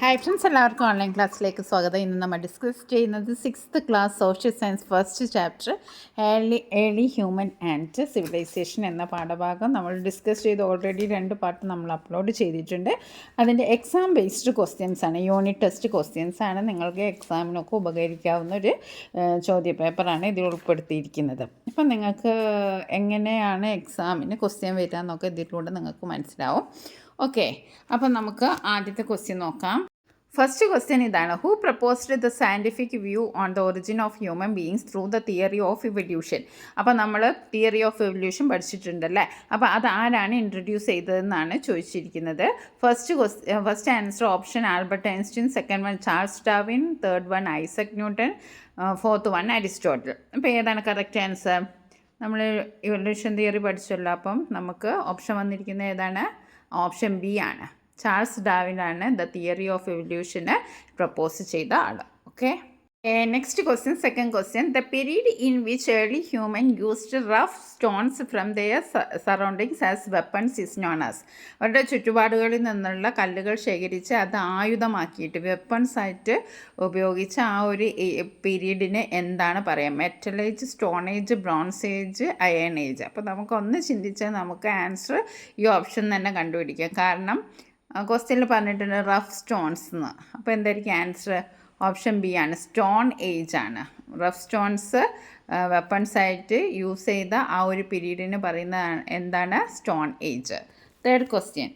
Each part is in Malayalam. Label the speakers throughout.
Speaker 1: ഹായ് ഫ്രണ്ട്സ്, എല്ലാവർക്കും ഓൺലൈൻ ക്ലാസ്സിലേക്ക് സ്വാഗതം. ഇന്ന് നമ്മൾ ഡിസ്കസ് ചെയ്യുന്നത് 6th class social science first chapter early human and civilization എന്ന പാഠഭാഗം നമ്മൾ ഡിസ്കസ് ചെയ്ത് ഓൾറെഡി 2 പാർട്ട് നമ്മൾ അപ്ലോഡ് ചെയ്തിട്ടുണ്ട്. അതിൻ്റെ എക്സാം ബേസ്ഡ് ക്വസ്റ്റ്യൻസ് ആണ്, യൂണിറ്റ് ടെസ്റ്റ് ക്വസ്റ്റ്യൻസ് ആണ്. നിങ്ങൾക്ക് എക്സാമിനൊക്കെ ഉപകരിക്കാവുന്ന ഒരു ചോദ്യ പേപ്പറാണ് ഇതിൽ ഉൾപ്പെടുത്തിയിരിക്കുന്നത്. അപ്പം നിങ്ങൾക്ക് എങ്ങനെയാണ് എക്സാമിന് ക്വസ്റ്റ്യൻ വരിക എന്നൊക്കെ ഇതിലൂടെ നിങ്ങൾക്ക് മനസ്സിലാവും. ഓക്കെ, അപ്പം നമുക്ക് ആദ്യത്തെ ക്വസ്റ്റ്യൻ നോക്കാം. ഫസ്റ്റ് ക്വസ്റ്റ്യൻ ഇതാണ്: who proposed the scientific view on the origin of human beings through the theory of evolution? അപ്പോൾ നമ്മൾ തിയറി ഓഫ് ഇവല്യൂഷൻ പഠിച്ചിട്ടുണ്ടല്ലേ. അപ്പോൾ അത് ആരാണ് ഇൻട്രൊഡ്യൂസ് ചെയ്തതെന്നാണ് ചോദിച്ചിരിക്കുന്നത്. First answer option Albert Einstein, second one Charles Darwin, third one Isaac Newton, fourth one Aristotle. അപ്പോൾ ഏതാണ് കറക്റ്റ് ആൻസർ? നമ്മൾ ഇവല്യൂഷൻ തിയറി പഠിച്ചല്ലോ. അപ്പം നമുക്ക് ഓപ്ഷൻ വന്നിരിക്കുന്നത് ഏതാണ്? ഓപ്ഷൻ ബി ആണ്. ചാൾസ് ഡാർവിനാണ് ദ തിയറി ഓഫ് എവല്യൂഷന് പ്രപ്പോസ് ചെയ്ത ആൾ. Okay, next question, second question: the period in which early human used rough stones from their surroundings as weapons is known as. അവരുടെ ചുറ്റുപാടുകളിൽ നിന്നുള്ള കല്ലുകൾ ശേഖരിച്ച് അത് ആയുധമാക്കിയിട്ട് വെപ്പൺസ് ആയിട്ട് ഉപയോഗിച്ച ആ ഒരു പീരീഡിന് എന്താണ് പറയുക? Metal age, stone age, bronze age, iron age. അപ്പോൾ നമുക്കൊന്ന് ചിന്തിച്ചാൽ നമുക്ക് ആൻസർ ഈ ഓപ്ഷൻ തന്നെ കണ്ടുപിടിക്കാം. കാരണം ക്വസ്റ്റ്യനിൽ പറഞ്ഞിട്ടുണ്ട് റഫ് സ്റ്റോൺസ് എന്ന്. അപ്പോൾ എന്തായിരിക്കും ആൻസർ? ഓപ്ഷൻ ബി ആണ്, സ്റ്റോൺ ഏജ് ആണ്. റഫ് സ്റ്റോൺസ് വെപ്പൺസായിട്ട് യൂസ് ചെയ്ത ആ ഒരു പീരീഡിന് പറയുന്ന എന്താണ്? Stone age. Third question: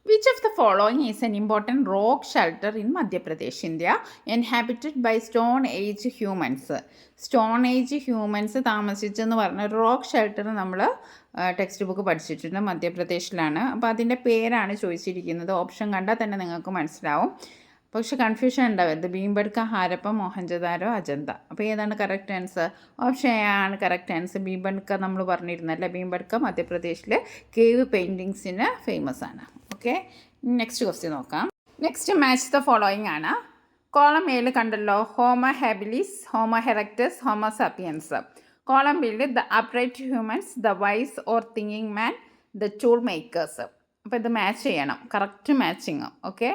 Speaker 1: which of the following is an important rock shelter in Madhya Pradesh, India, inhabited by stone age humans? Stone age humans താമസിച്ചെന്ന് പറഞ്ഞ റോക്ക് ഷെൽട്ടർ നമ്മൾ ടെക്സ്റ്റ് ബുക്ക് പഠിച്ചിട്ടുണ്ട്, മധ്യപ്രദേശിലാണ്. അപ്പോൾ അതിൻ്റെ പേരാണ് ചോദിച്ചിരിക്കുന്നത്. ഓപ്ഷൻ കണ്ടാൽ തന്നെ നിങ്ങൾക്ക് മനസ്സിലാവും, പക്ഷെ കൺഫ്യൂഷൻ ഉണ്ടാവരുത്. ഭീംബെട്ക, ഹാരപ്പ, മോഹൻജദാരോ, അജന്ത. അപ്പോൾ ഏതാണ് കറക്റ്റ് ആൻസർ? ഓപ്ഷൻ എ ആണ് കറക്റ്റ് ആൻസർ. ഭീംബെട്ക നമ്മൾ പറഞ്ഞിരുന്നല്ലേ, ഭീംബെട്ക മധ്യപ്രദേശിലെ കേവ് പെയിൻറ്റിങ്സിന് ഫേമസ് ആണ്. ഓക്കെ, നെക്സ്റ്റ് ക്വസ്റ്റ്യൻ നോക്കാം. നെക്സ്റ്റ് മാച്ച് ദ ഫോളോയിങ് ആണ്. കോളം എയിൽ കണ്ടല്ലോ, homo habilis, homo erectus, homo sapiens. Column ബിയിൽ the upright humans, the wise or thinking man, the tool makers. അപ്പോൾ ഇത് മാച്ച് ചെയ്യണം, correct matching. Okay,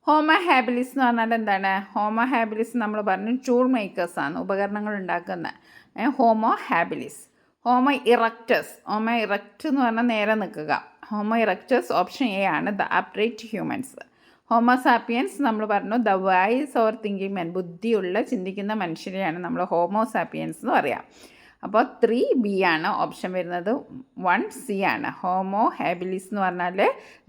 Speaker 1: homo habilis എന്ന് പറഞ്ഞാൽ എന്താണ്? ഹോമോ ഹാബിലിസ് നമ്മൾ പറഞ്ഞു ടൂൾ മേക്കേഴ്സാണ്, ഉപകരണങ്ങൾ ഉണ്ടാക്കുന്ന. Homo habilis. Homo erectus, Homo erect എന്ന് പറഞ്ഞാൽ നേരെ നിൽക്കുക. ഹോമോ ഇറക്റ്റസ് ഓപ്ഷൻ എ ആണ്, the upright humans. Homo sapiens നമ്മൾ പറഞ്ഞു the wise or thinking men, ബുദ്ധിയുള്ള ചിന്തിക്കുന്ന മനുഷ്യരെയാണ് നമ്മൾ ഹോമോ സാപ്പിയൻസ് എന്ന് പറയാം. അപ്പോൾ 3B ആണ് ഓപ്ഷൻ വരുന്നത്. 1C ആണ്. ഹോമോ ഹാബിലിസ് എന്ന് പറഞ്ഞാൽ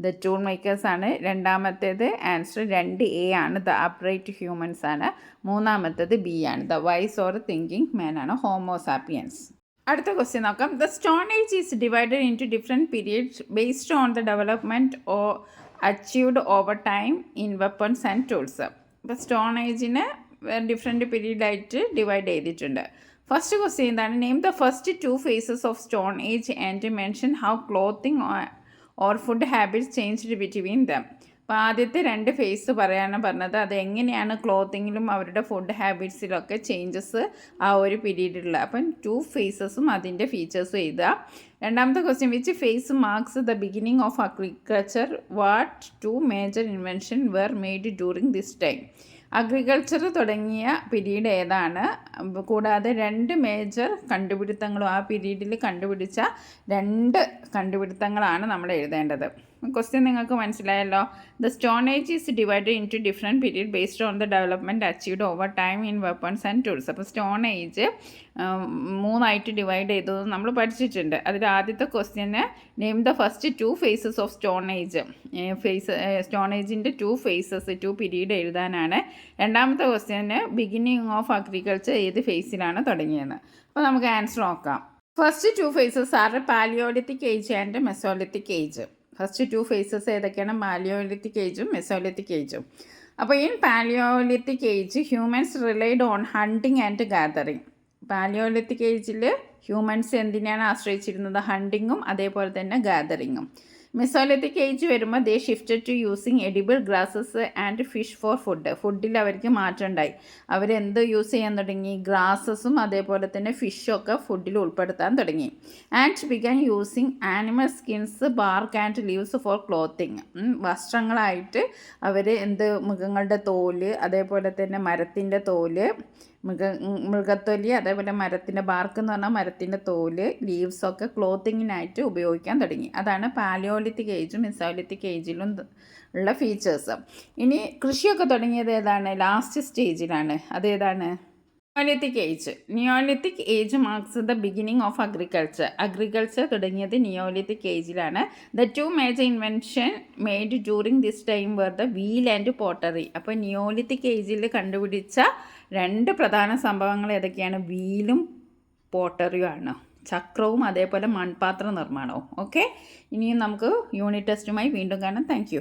Speaker 1: ദ ടൂൾ മേക്കേഴ്സ് ആണ്. രണ്ടാമത്തേത് ആൻസർ 2A ആണ്, ദ അപ്രൈറ്റ് ഹ്യൂമൻസ് ആണ്. മൂന്നാമത്തേത് B ആണ്, the wise or thinking man ആണ്, ഹോമോ സാപ്പിയൻസ്. അടുത്ത ക്വസ്റ്റ്യൻ നോക്കാം. The stone age is divided in to different periods based on the development or achieved over time in weapons and tools. ഇപ്പോൾ സ്റ്റോൺ ഏജിന് ഡിഫറെൻറ്റ് പീരീഡായിട്ട് ഡിവൈഡ് ചെയ്തിട്ടുണ്ട്. ഫസ്റ്റ് ക്വസ്റ്റ്യൻ എന്താണ്? Name the first 2 phases of stone age and mention how clothing or food habits changed between them. അപ്പോൾ ആദ്യത്തെ 2 ഫേസ് പറയാനാണ് പറഞ്ഞത്. അത് എങ്ങനെയാണ് ക്ലോത്തിങ്ങിലും അവരുടെ ഫുഡ് ഹാബിറ്റ്സിലൊക്കെ ചേഞ്ചസ് ആ ഒരു പീരീഡിലുള്ള. അപ്പം 2 phases അതിൻ്റെ ഫീച്ചേഴ്സും എഴുതുക. രണ്ടാമത്തെ question: which phase marks the beginning of agriculture? What 2 major invention were made during this time? Agriculture തുടങ്ങിയ പീരീഡ് ഏതാണ്? കൂടാതെ 2 മേജർ കണ്ടുപിടുത്തങ്ങളും ആ പീരീഡിൽ കണ്ടുപിടിച്ച 2 കണ്ടുപിടുത്തങ്ങളാണ് നമ്മൾ എഴുതേണ്ടത്. ക്വസ്റ്റ്യൻ നിങ്ങൾക്ക് മനസ്സിലായല്ലോ. The stone age is divided in to different period based on the development achieved over time in weapons and tools. അപ്പോൾ സ്റ്റോൺ ഏജ് 3ആയിട്ട് ഡിവൈഡ് ചെയ്തത് നമ്മൾ പഠിച്ചിട്ടുണ്ട്. അതിൽ ആദ്യത്തെ ക്വസ്റ്റ്യന് name the first 2 phases of stone age. Stone ഏജിൻ്റെ 2 phases 2 പീരീഡ് എഴുതാനാണ്. രണ്ടാമത്തെ ക്വസ്റ്റ്യന് ബിഗിനിങ് ഓഫ് അഗ്രികൾച്ചർ ഏത് ഫേസിലാണ് തുടങ്ങിയത്. അപ്പോൾ നമുക്ക് ആൻസർ നോക്കാം. First 2 phases are paleolithic age and mesolithic age. First 2 phases ഏതൊക്കെയാണ്? പാലിയോലിത്തിക് ഏജും മെസോലിത്തിക് ഏജും. അപ്പോൾ in paleolithic age humans relied on hunting and gathering. Paleolithic ഏജിൽ ഹ്യൂമൻസ് എന്തിനാണ് ആശ്രയിച്ചിരുന്നത്? ഹണ്ടിങ്ങും അതേപോലെ തന്നെ ഗാദറിങ്ങും. മെസോലിത്തിക് ഏജ് വരുമ്പോൾ they shifted to using edible grasses and fish for ഫുഡിൽ അവർക്ക് മാറ്റം ഉണ്ടായി. അവരെന്ത് യൂസ് ചെയ്യാൻ തുടങ്ങി? ഗ്രാസസും അതേപോലെ തന്നെ ഫിഷൊക്കെ ഫുഡിൽ ഉൾപ്പെടുത്താൻ തുടങ്ങി. And began using animal skins, bark and leaves for clothing. വസ്ത്രങ്ങളായിട്ട് അവർ മൃഗങ്ങളുടെ തോല്, അതേപോലെ തന്നെ മരത്തിൻ്റെ തോല്, മൃഗത്തൊലി, അതേപോലെ മരത്തിൻ്റെ ബാർക്ക് എന്ന് പറഞ്ഞാൽ മരത്തിൻ്റെ തോല്, ലീവ്സൊക്കെ ക്ലോത്തിങ്ങിനായിട്ട് ഉപയോഗിക്കാൻ തുടങ്ങി. അതാണ് പാലിയോലിത്തിക് ഏജും മെസോലിത്തിക് ഏജിലും ഉള്ള ഫീച്ചേഴ്സ്. ഇനി കൃഷിയൊക്കെ തുടങ്ങിയത് ഏതാണ്? ലാസ്റ്റ് സ്റ്റേജിലാണ്. അതേതാണ്? Neolithic age marks the beginning of agriculture തുടങ്ങിയത് നിയോലിത്തിക് ഏജിലാണ്. The two major invention made during this time were the wheel and pottery. അപ്പോൾ നിയോലിത്തിക് ഏജിൽ കണ്ടുപിടിച്ച 2 പ്രധാന സംഭവങ്ങൾ ഏതൊക്കെയാണ്? വീലും പോട്ടറിയും ആണ്. ചക്രവും അതേപോലെ മൺപാത്ര നിർമ്മാണവും. ഓക്കെ, ഇനിയും നമുക്ക് യൂണിറ്റ് ടെസ്റ്റുമായി വീണ്ടും കാണാം. താങ്ക്